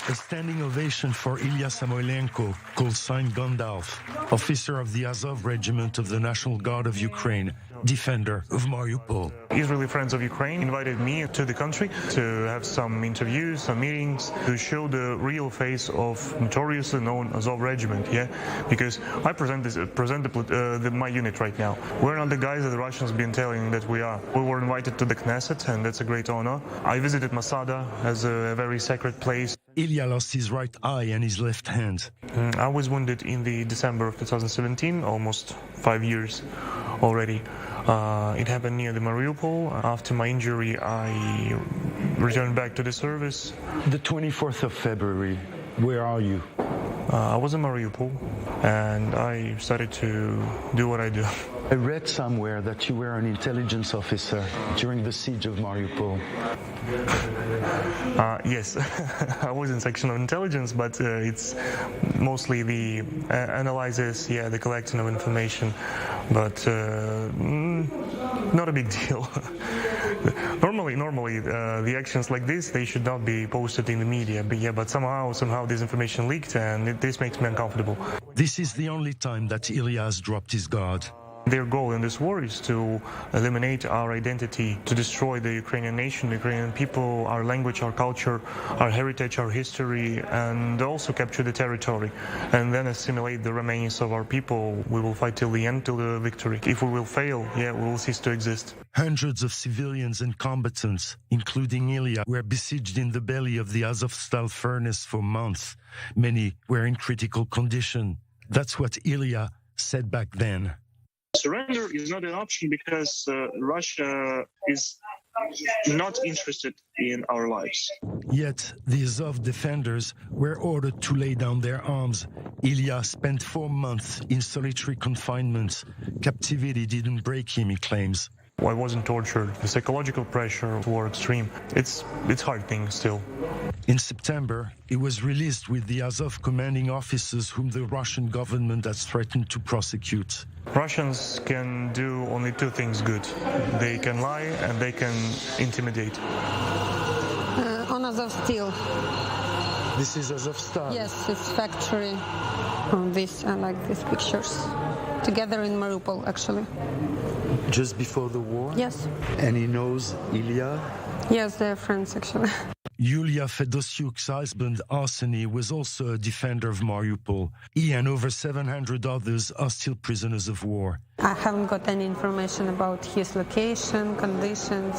A standing ovation for Ilya Samoilenko, called sign Gandalf, officer of the Azov Regiment of the National Guard of Ukraine, defender of Mariupol. Israeli Friends of Ukraine invited me to the country to have some interviews, some meetings, to show the real face of notoriously known Azov Regiment, because I present my unit right now. We're not the guys that the Russians have been telling that we are. We were invited to the Knesset, and that's a great honor. I visited Masada as a very sacred place. Ilya lost his right eye and his left hand. I was wounded in the December of 2017, almost 5 years already. It happened near the Mariupol. After my injury, I returned back to the service. The 24th of February, where are you? I was in Mariupol, and I started to do what I do. I read somewhere that you were an intelligence officer during the siege of Mariupol. Yes, I was in section of intelligence, but it's mostly the analysis, the collecting of information, but not a big deal. Normally, the actions like this, they should not be posted in the media, but somehow this information leaked, and this makes me uncomfortable. This is the only time that Ilya has dropped his guard. Their goal in this war is to eliminate our identity, to destroy the Ukrainian nation, the Ukrainian people, our language, our culture, our heritage, our history, and also capture the territory, and then assimilate the remains of our people. We will fight till the end, till the victory. If we will fail, we will cease to exist. Hundreds of civilians and combatants, including Ilya, were besieged in the belly of the Azovstal furnace for months. Many were in critical condition. That's what Ilya said back then. Surrender is not an option because Russia is not interested in our lives. Yet the Azov defenders were ordered to lay down their arms. Ilya spent 4 months in solitary confinement. Captivity didn't break him, he claims. I wasn't tortured. The psychological pressure were extreme. It's hard thing still. In September, he was released with the Azov commanding officers whom the Russian government has threatened to prosecute. Russians can do only two things good. They can lie and they can intimidate. An Azov Steel. This is Azovstal? Yes, it's factory. I like these pictures. Together in Mariupol, actually. Just before the war? Yes. And he knows Ilya? Yes, they're friends, actually. Yulia Fedosiuk's husband, Arseny, was also a defender of Mariupol. He and over 700 others are still prisoners of war. I haven't got any information about his location, conditions.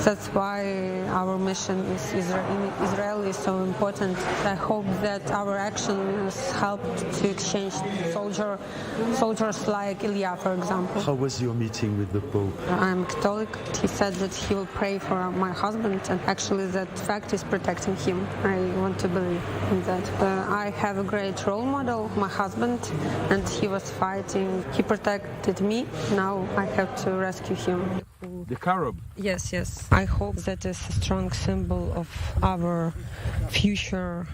That's why our mission in Israel is so important. I hope that our action has helped to exchange soldiers like Ilya, for example. How was your meeting with the Pope? I'm Catholic. He said that he will pray for my husband, and actually that fact is protecting him. I want to believe in that. I have a great role model, my husband, and he was fighting. He protected me. Now I have to rescue him. The carob? Yes. I hope that is a strong symbol of our future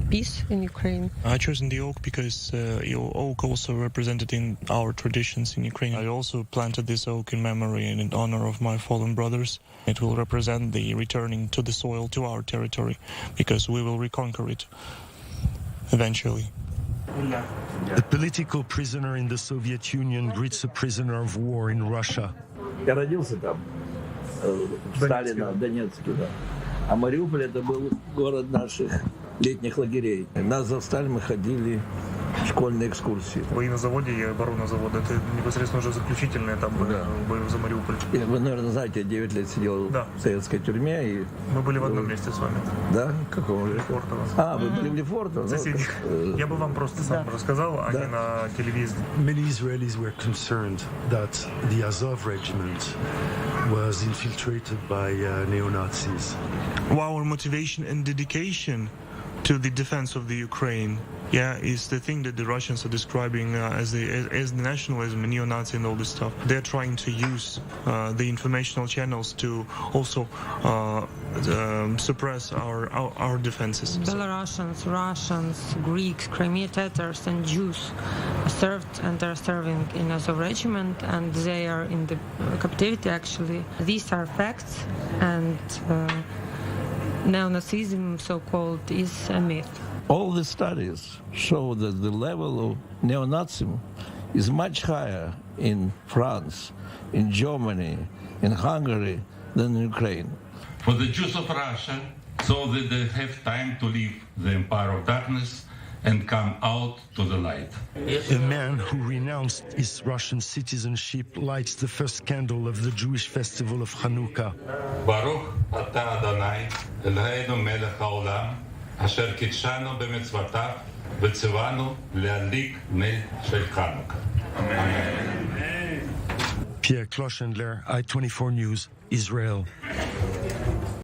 peace in Ukraine. I chosen the oak because oak also represented in our traditions in Ukraine. I also planted this oak in memory and in honor of my fallen brothers. It will represent the returning to the soil, to our territory, because we will reconquer it eventually. A political prisoner in the Soviet Union greets a prisoner of war in Russia. Я родился там, в Сталино, в Донецке, да. А Мариуполь это был город наших летних лагерей. На Азовсталь мы ходили школьные экскурсии. Бои на заводе и оборона завода, это непосредственно уже заключительные этапы боев за Мариуполь. Вы, наверное, знаете, я 9 лет сидел в советской тюрьме. И... Мы были в одном месте с вами. Да? Какого же? Лефортово. Вы были в Лефортово? Я бы вам просто сам рассказал, а не на телевизоре. Many Israelis were concerned that the Azov Regiment was infiltrated by neo-Nazis. Our motivation and dedication to the defense of the Ukraine, is the thing that the Russians are describing as the nationalism and neo-Nazi and all this stuff. They're trying to use the informational channels to also suppress our defenses. Belarusians, Russians, Greeks, Crimea Tatars, and Jews served and are serving in Azov Regiment, and they are in the captivity. Actually, these are facts, and neo-Nazism, so-called, is a myth. All the studies show that the level of neo-Nazism is much higher in France, in Germany, in Hungary than in Ukraine. For the Jews of Russia, so that they have time to leave the empire of darkness and come out to the light. A man who renounced his Russian citizenship lights the first candle of the Jewish festival of Hanukkah. Baruch atah Adonai, Eloheinu melech haolam, asher kitshanu b'mitzvotav, v'tzivanu le'adlik ner shel Hanukkah. Pierre Kloschendler, I-24 News, Israel.